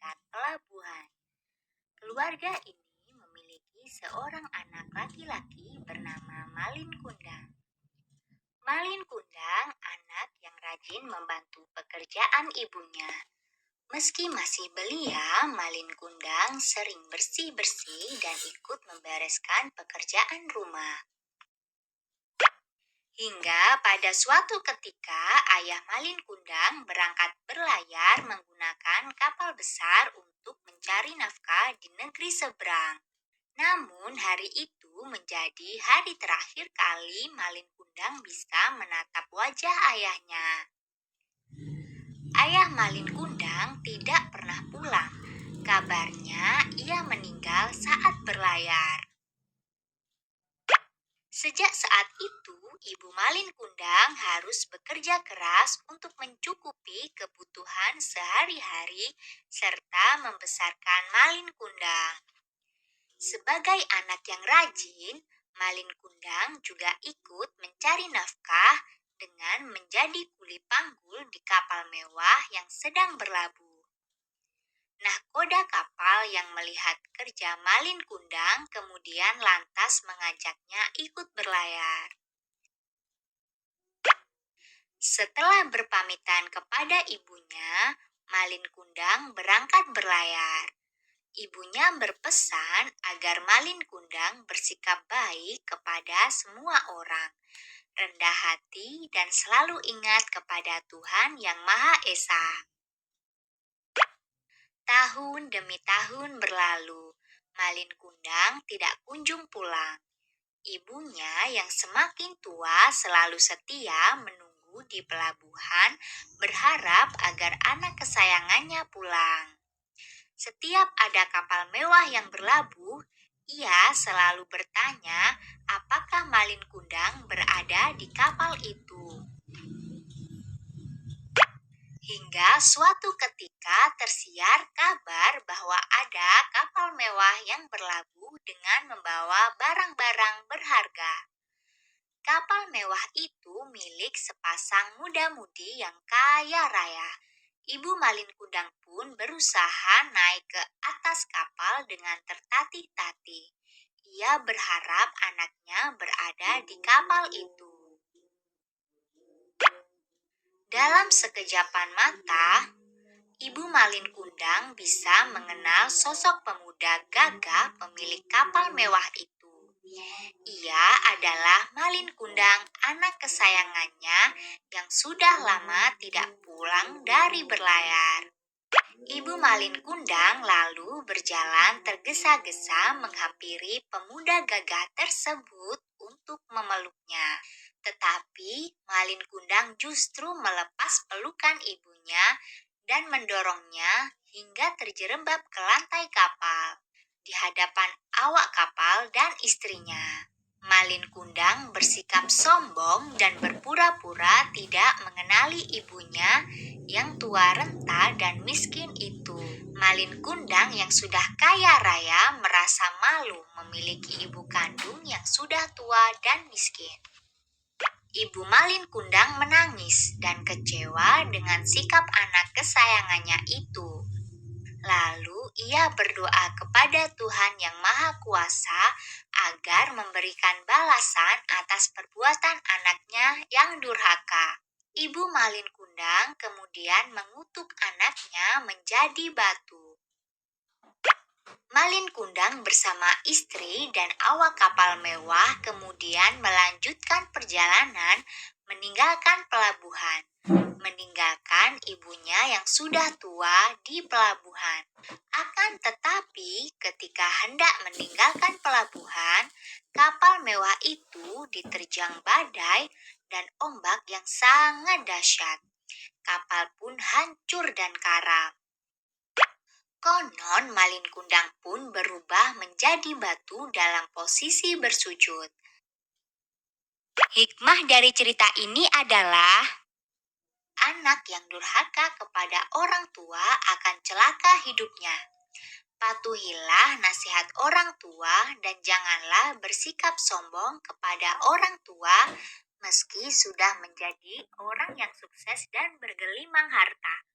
dekat pelabuhan. Keluarga ini memiliki seorang anak laki-laki bernama Malin Kundang. Malin Kundang anak yang rajin membantu pekerjaan ibunya. Meski masih belia, Malin Kundang sering bersih-bersih dan ikut membereskan pekerjaan rumah. Hingga pada suatu ketika ayah Malin Kundang berangkat berlayar menggunakan kapal besar untuk mencari nafkah di negeri seberang. Namun hari itu menjadi hari terakhir kali Malin Kundang bisa menatap wajah ayahnya. Ayah Malin Kundang tidak pernah pulang. Kabarnya ia meninggal saat berlayar. Sejak saat itu, Ibu Malin Kundang harus bekerja keras untuk mencukupi kebutuhan sehari-hari serta membesarkan Malin Kundang. Sebagai anak yang rajin, Malin Kundang juga ikut mencari nafkah dengan menjadi kuli panggul di kapal mewah yang sedang berlabuh. Nahkoda kapal yang melihat kerja Malin Kundang kemudian lantas mengajaknya ikut berlayar. Setelah berpamitan kepada ibunya, Malin Kundang berangkat berlayar. Ibunya berpesan agar Malin Kundang bersikap baik kepada semua orang, rendah hati dan selalu ingat kepada Tuhan Yang Maha Esa. Tahun demi tahun berlalu, Malin Kundang tidak kunjung pulang. Ibunya yang semakin tua selalu setia menunggu di pelabuhan, berharap agar anak kesayangannya pulang. Setiap ada kapal mewah yang berlabuh, ia selalu bertanya apakah Malin Kundang berada di kapal itu. Hingga suatu ketika tersiar kabar bahwa ada kapal mewah yang berlabuh dengan membawa barang-barang berharga. Kapal mewah itu milik sepasang muda-mudi yang kaya raya. Ibu Malin Kundang pun berusaha naik ke atas kapal dengan tertatih-tatih. Ia berharap anaknya berada di kapal itu. Dalam sekejapan mata, Ibu Malin Kundang bisa mengenal sosok pemuda gagah pemilik kapal mewah itu. Ia adalah Malin Kundang, anak kesayangannya yang sudah lama tidak pulang dari berlayar. Ibu Malin Kundang lalu berjalan tergesa-gesa menghampiri pemuda gagah tersebut untuk memeluknya. Tetapi Malin Kundang justru melepas pelukan ibunya dan mendorongnya hingga terjerembab ke lantai kapal di hadapan awak kapal dan istrinya. Malin Kundang bersikap sombong dan berpura-pura tidak mengenali ibunya yang tua renta dan miskin itu. Malin Kundang yang sudah kaya raya merasa malu memiliki ibu kandung yang sudah tua dan miskin. Ibu Malin Kundang menangis dan kecewa dengan sikap anak kesayangannya itu. Lalu ia berdoa kepada Tuhan Yang Maha Kuasa agar memberikan balasan atas perbuatan anaknya yang durhaka. Ibu Malin Kundang kemudian mengutuk anaknya menjadi batu. Malin Kundang bersama istri dan awak kapal mewah kemudian melanjutkan perjalanan meninggalkan pelabuhan, meninggalkan ibunya yang sudah tua di pelabuhan. Akan tetapi ketika hendak meninggalkan pelabuhan, kapal mewah itu diterjang badai dan ombak yang sangat dahsyat. Kapal pun hancur dan karam. Konon Malin Kundang pun berubah menjadi batu dalam posisi bersujud. Hikmah dari cerita ini adalah anak yang durhaka kepada orang tua akan celaka hidupnya. Patuhilah nasihat orang tua dan janganlah bersikap sombong kepada orang tua meski sudah menjadi orang yang sukses dan bergelimang harta.